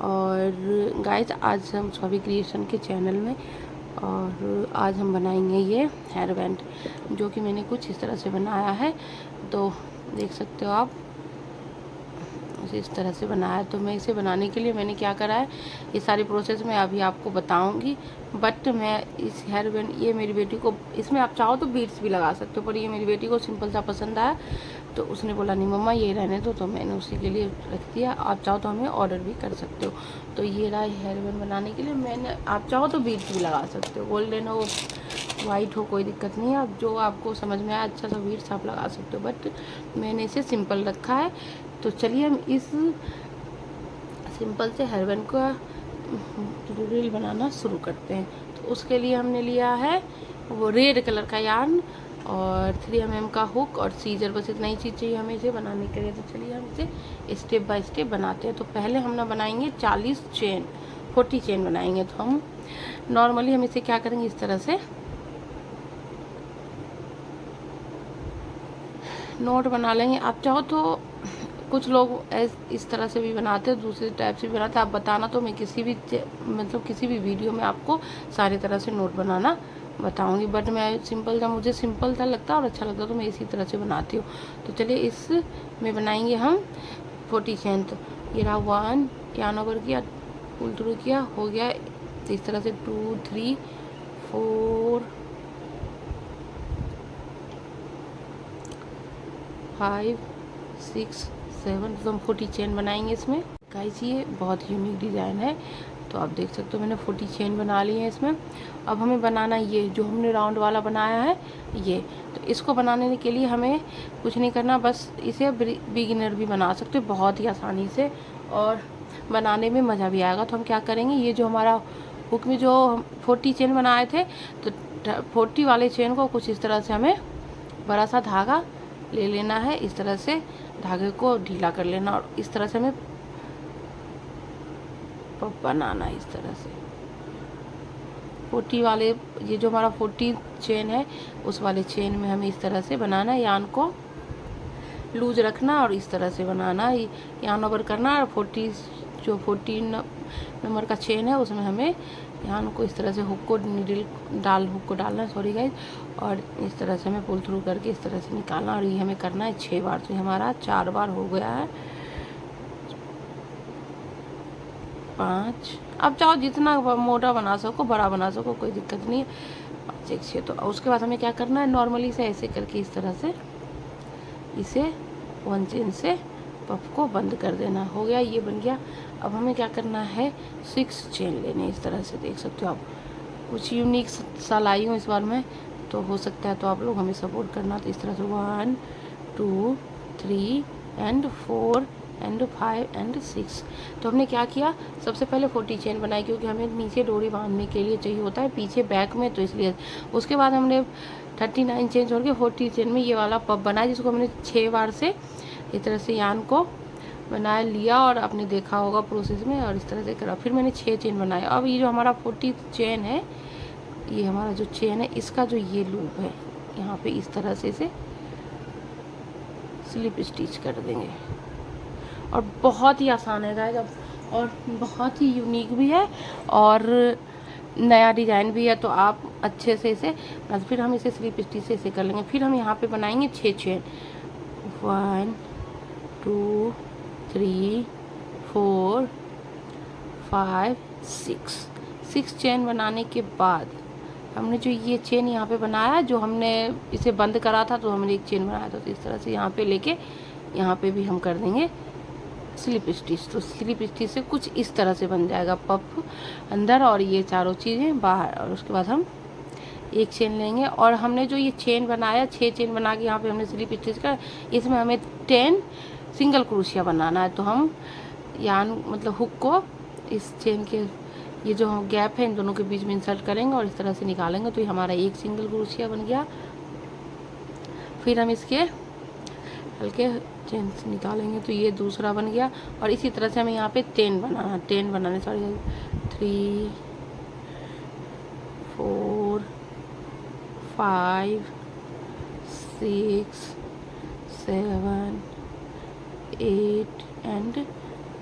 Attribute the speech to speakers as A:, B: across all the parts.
A: और गाइस आज हम स्वाभी क्रिएशन के चैनल में और आज हम बनाएंगे ये हेयर बैंड, जो कि मैंने कुछ इस तरह से बनाया है। तो देख सकते हो आप, इस तरह से बनाया है। तो मैं इसे बनाने के लिए मैंने क्या करा है, ये सारी प्रोसेस मैं अभी आपको बताऊंगी। बट मैं इस हेयर बैंड, ये मेरी बेटी को, इसमें आप चाहो तो बीड्स भी लगा सकते हो, पर ये मेरी बेटी को सिंपल सा पसंद आया तो उसने बोला नहीं मम्मा ये रहने दो, तो मैंने उसी के लिए रख दिया। आप चाहो तो हमें ऑर्डर भी कर सकते हो। तो ये रहा हेयर बैंड बनाने के लिए मैंने, आप चाहो तो बीड्स भी लगा सकते हो, गोल्डन हो वाइट हो कोई दिक्कत नहीं है। आप जो आपको समझ में आया अच्छा सा बीड्स आप लगा सकते हो, बट मैंने इसे सिंपल रखा है। तो चलिए हम इस सिंपल से हेयर बैंड का ट्यूटोरियल बनाना शुरू करते हैं। तो उसके लिए हमने लिया है वो रेड कलर का यार्न और 3 mm का हुक और सीजर, बस इतना ही चीज़ चाहिए हमें इसे बनाने के लिए। तो चलिए हम इसे स्टेप बाय स्टेप बनाते हैं। तो पहले हम ना बनाएंगे 40 चेन बनाएंगे। तो हम नॉर्मली हम इसे क्या करेंगे, इस तरह से नोट बना लेंगे। आप चाहो तो कुछ लोग इस तरह से भी बनाते हैं, दूसरे टाइप से भी बनाते हैं। आप बताना तो मैं किसी भी वीडियो में आपको सारी तरह से नोट बनाना बताऊंगी। बट मैं सिंपल, जब मुझे सिंपल सा लगता है और अच्छा लगता है तो मैं इसी तरह से बनाती हूँ। तो चलिए इस में बनाएंगे हम 40 चेन। तो ये रहा 1, यार्न ओवर किया, पुल थ्रू किया, हो गया। तो इस तरह से 2 3 4 5 6 7। तो हम 40 चेन बनाएंगे इसमें। गाइस ये बहुत यूनिक डिज़ाइन है, तो आप देख सकते हो मैंने 40 चेन बना ली है इसमें। अब हमें बनाना ये जो हमने राउंड वाला बनाया है ये, तो इसको बनाने के लिए हमें कुछ नहीं करना, बस इसे बिगिनर भी बना सकते हो बहुत ही आसानी से और बनाने में मज़ा भी आएगा। तो हम क्या करेंगे, ये जो हमारा हुक में जो 40 चेन बनाए थे, तो 40 वाले चेन को कुछ इस तरह से हमें बड़ा सा धागा ले लेना है। इस तरह से धागे को ढीला कर लेना और इस तरह से हमें बनाना है। इस तरह से 40 वाले, ये जो हमारा 40 चेन है उस वाले चेन में हमें इस तरह से बनाना है। यान को लूज रखना और इस तरह से बनाना, यान ओवर करना और 14 नंबर का चेन है उसमें हमें यान को इस तरह से हुक को हुक को डालना, सॉरी गाइज, और इस तरह से हमें पुल थ्रू करके इस तरह से निकालना। और ये हमें करना है 6 बार। तो हमारा 4 बार हो गया है। 5, अब चाहो जितना मोटा बना सको, बड़ा बना सको, कोई दिक्कत नहीं है। 5 1 6। तो उसके बाद हमें क्या करना है, नॉर्मली से ऐसे करके इस तरह से इसे 1 चेन से पफ को बंद कर देना। हो गया, ये बन गया। अब हमें क्या करना है, 6 चेन लेने। इस तरह से देख सकते हो आप, कुछ यूनिक सा लाई हूँ इस बार में, तो हो सकता है तो आप लोग हमें सपोर्ट करना। तो इस तरह से 1 2 3 एंड 4 एंड 5 एंड 6। तो हमने क्या किया, सबसे पहले 40 चेन बनाई, क्योंकि हमें नीचे डोरी बांधने के लिए चाहिए होता है पीछे बैक में, तो इसलिए। उसके बाद हमने 39 चेन छोड़ के 40 चेन में ये वाला पफ बनाया, जिसको हमने 6 बार से इस तरह से यान को बना लिया और आपने देखा होगा प्रोसेस में, और इस तरह से करा। फिर मैंने 6 चेन बनाए। अब ये जो हमारा 40 चेन है, ये हमारा जो चेन है, इसका जो ये लूप है यहाँ पे इस तरह से इसे स्लिप स्टिच कर देंगे। और बहुत ही आसान है गाइस, और बहुत ही यूनिक भी है और नया डिज़ाइन भी है। तो आप अच्छे से इसे, फिर हम इसे स्लिप स्टिच से इसे कर लेंगे। फिर हम यहाँ पे बनाएंगे 6 चेन, 1 2 3 4 5 6 चेन बनाने के बाद हमने जो ये चेन यहाँ पे बनाया, जो हमने इसे बंद करा था, तो हमने एक चेन बनाया था, तो इस तरह से यहाँ पे लेके यहाँ पे भी हम कर देंगे स्लिप स्टिच। तो स्लिप स्टिच से कुछ इस तरह से बन जाएगा पफ अंदर और ये चारों चीज़ें बाहर। और उसके बाद हम एक चेन लेंगे और हमने जो ये चेन बनाया, 6 चेन बना के यहाँ पे हमने स्लिप स्टिच का, इसमें हमें 10 सिंगल क्रोशिया बनाना है। तो हम यान मतलब हुक को इस चेन के ये जो गैप है इन दोनों के बीच में इंसर्ट करेंगे और इस तरह से निकालेंगे। तो ये हमारा एक सिंगल क्रोशिया बन गया। फिर हम इसके हल्के चेन से निकालेंगे, तो ये दूसरा बन गया। और इसी तरह से हमें यहाँ पे 10 बनाने, सॉरी 3 4 5 6 7 8 एंड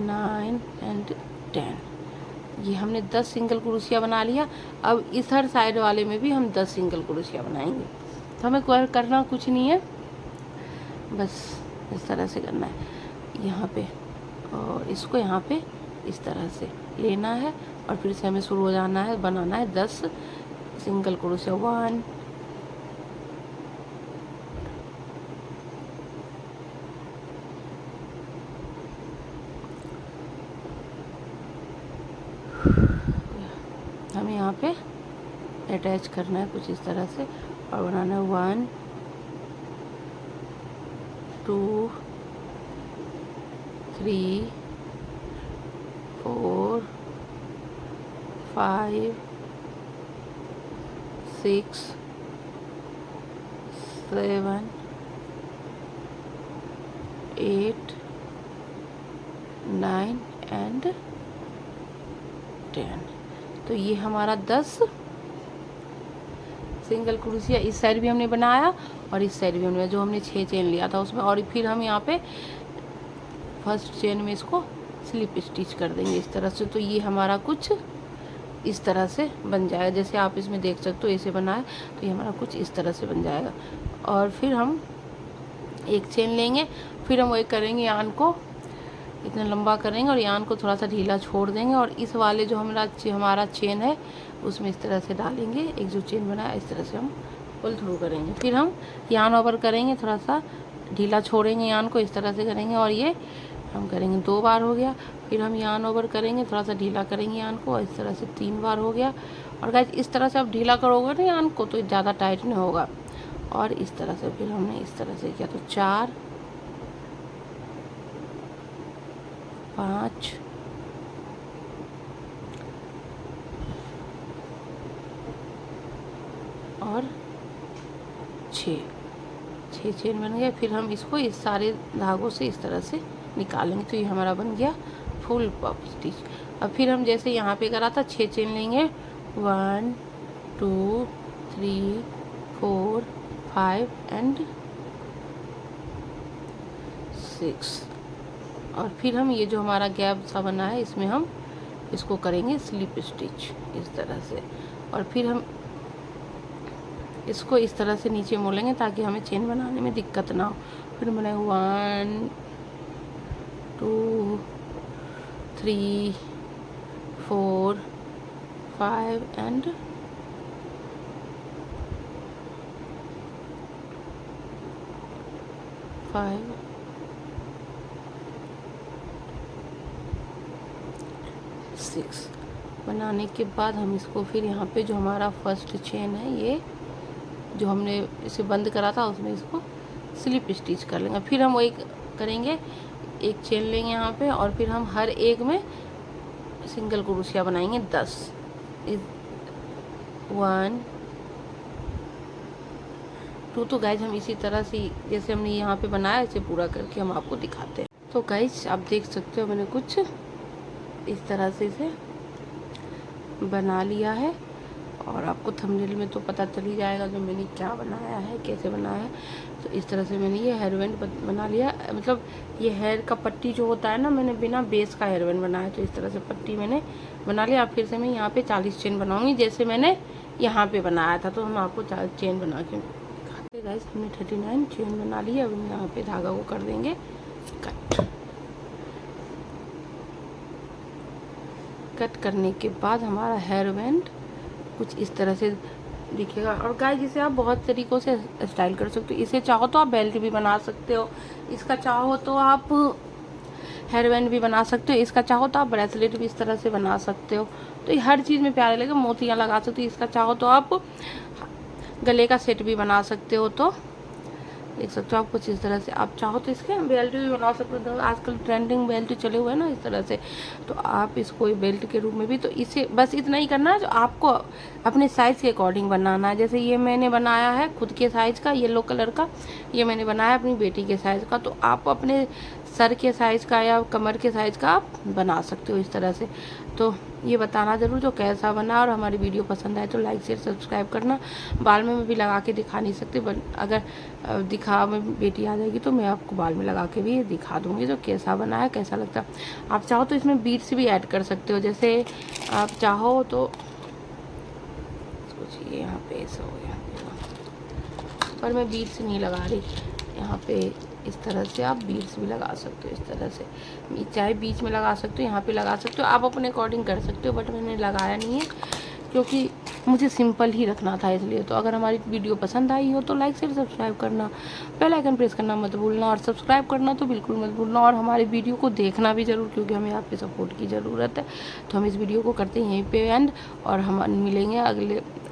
A: 9 एंड 10। ये हमने 10 सिंगल क्रोशिया बना लिया। अब इस हर साइड वाले में भी हम 10 सिंगल क्रोशिया बनाएंगे। तो हमें करना कुछ नहीं है, बस इस तरह से करना है यहाँ पे, और इसको यहाँ पे इस तरह से लेना है और फिर से हमें शुरू हो जाना है, बनाना है 10 सिंगल क्रोशिया। 1 हमें यहाँ पे अटैच करना है कुछ इस तरह से और बनाना है 1 2 3 4 5 6 7 8 9 एंड 10। तो ये हमारा 10 सिंगल क्रोशिया इस साइड भी हमने बनाया और इस साइड भी हमने, जो हमने 6 चेन लिया था उसमें, और फिर हम यहाँ पे फर्स्ट चेन में इसको स्लिप स्टिच कर देंगे इस तरह से। तो ये हमारा कुछ इस तरह से बन जाएगा, जैसे आप इसमें देख सकते हो ऐसे बना है, तो ये हमारा कुछ इस तरह से बन जाएगा। और फिर हम एक चेन लेंगे, फिर हम वही करेंगे, यान को इतना लंबा करेंगे और यान को थोड़ा सा ढीला छोड़ देंगे और इस वाले जो हमारा चेन है उसमें इस तरह से डालेंगे। एक जो चेन बनाया इस तरह से हम पुल थ्रू करेंगे, फिर हम यान ओवर करेंगे, थोड़ा सा ढीला छोड़ेंगे यान को, इस तरह से करेंगे और ये हम करेंगे 2 बार हो गया। फिर हम यान ओवर करेंगे, थोड़ा सा ढीला करेंगे यान को, इस तरह से 3 बार हो गया। और गाइस इस तरह से आप ढीला करोगे ना यान को तो ज़्यादा टाइट नहीं होगा। और इस तरह से फिर हमने इस तरह से किया, तो 4 5 और 6 चेन बन गया। फिर हम इसको इस सारे धागों से इस तरह से निकालेंगे, तो ये हमारा बन गया फुल पफ स्टिच। अब फिर हम जैसे यहाँ पे करा था 6 चेन लेंगे, 1 2 3 4 5 एंड 6। और फिर हम ये जो हमारा गैप सा बना है इसमें हम इसको करेंगे स्लिप स्टिच इस तरह से। और फिर हम इसको इस तरह से नीचे मोड़ेंगे ताकि हमें चेन बनाने में दिक्कत ना हो। फिर बनाएंगे 1 2 3 4 5 एंड 5 6 बनाने के बाद हम इसको फिर यहाँ पे जो हमारा फर्स्ट चेन है, ये जो हमने इसे बंद करा था उसमें इसको स्लिप स्टिच कर लेंगे। फिर हम वही करेंगे, एक चेन लेंगे यहाँ पे और फिर हम हर एक में सिंगल क्रोशिया बनाएंगे 10। 1 2। तो गाइज हम इसी तरह से जैसे हमने यहाँ पे बनाया इसे पूरा करके हम आपको दिखाते हैं। तो गाइज आप देख सकते हो मैंने कुछ इस तरह से इसे बना लिया है और आपको थंबनेल में तो पता चल ही जाएगा जो मैंने क्या बनाया है, कैसे बनाया है। तो इस तरह से मैंने ये हेयर बैंड बना लिया, मतलब ये हेयर का पट्टी जो होता है ना, मैंने बिना बेस का हेयर बैंड बनाया। तो इस तरह से पट्टी मैंने बना लिया। अब फिर से मैं यहाँ पे 40 चेन बनाऊंगी जैसे मैंने यहाँ पे बनाया था। तो हम आपको 40 चेन बना के दिखाते। गाइस हमने 39 चेन बना ली। अब हम यहाँ पे धागा को कर देंगे कट करने के बाद हमारा हेयर बैंड कुछ इस तरह से दिखेगा। और गाइस इसे आप बहुत तरीक़ों से स्टाइल कर सकते हो। इसे चाहो तो आप बेल्ट भी बना सकते हो, इसका चाहो तो आप हेयर बैंड भी बना सकते हो, इसका चाहो तो आप ब्रेसलेट भी इस तरह से बना सकते हो। तो ये हर चीज़ में प्यारे लगे, मोतियाँ लगा सकते हो। इसका चाहो तो आप गले का सेट भी बना सकते हो। तो देख सकते हो आप कुछ इस तरह से। आप चाहो तो इसके बेल्ट भी बना सकते हो, आजकल ट्रेंडिंग बेल्ट चले हुए हैं ना इस तरह से। तो आप इसको बेल्ट के रूप में भी, तो इसे बस इतना ही करना है जो आपको अपने साइज़ के अकॉर्डिंग बनाना है। जैसे ये मैंने बनाया है खुद के साइज़ का, येलो कलर का, ये मैंने बनाया अपनी बेटी के साइज़ का। तो आप अपने सर के साइज़ का या कमर के साइज़ का आप बना सकते हो इस तरह से। तो ये बताना ज़रूर जो कैसा बना, और हमारी वीडियो पसंद आए तो लाइक शेयर सब्सक्राइब करना। बाल में मैं भी लगा के दिखा नहीं सकती, बट अगर दिखा में बेटी आ जाएगी तो मैं आपको बाल में लगा के भी दिखा दूँगी जो कैसा बना है, कैसा लगता है। आप चाहो तो इसमें बीड्स भी ऐड कर सकते हो, जैसे आप चाहो तो सोचिए यहाँ पे ऐसा हो गया, पर मैं बीड्स नहीं लगा रही यहाँ पे। इस तरह से आप बीड्स भी लगा सकते हो, इस तरह से चाहे बीच में लगा सकते हो, यहाँ पे लगा सकते हो, आप अपने अकॉर्डिंग कर सकते हो, बट मैंने लगाया नहीं है क्योंकि मुझे सिंपल ही रखना था इसलिए। तो अगर हमारी वीडियो पसंद आई हो तो लाइक शेयर सब्सक्राइब करना, बेल आइकन प्रेस करना मत भूलना, और सब्सक्राइब करना तो बिल्कुल मत भूलना, और हमारी वीडियो को देखना भी ज़रूर क्योंकि हमें आपके सपोर्ट की ज़रूरत है। तो हम इस वीडियो को करते हैं यहीं पे एंड, और हम मिलेंगे अगले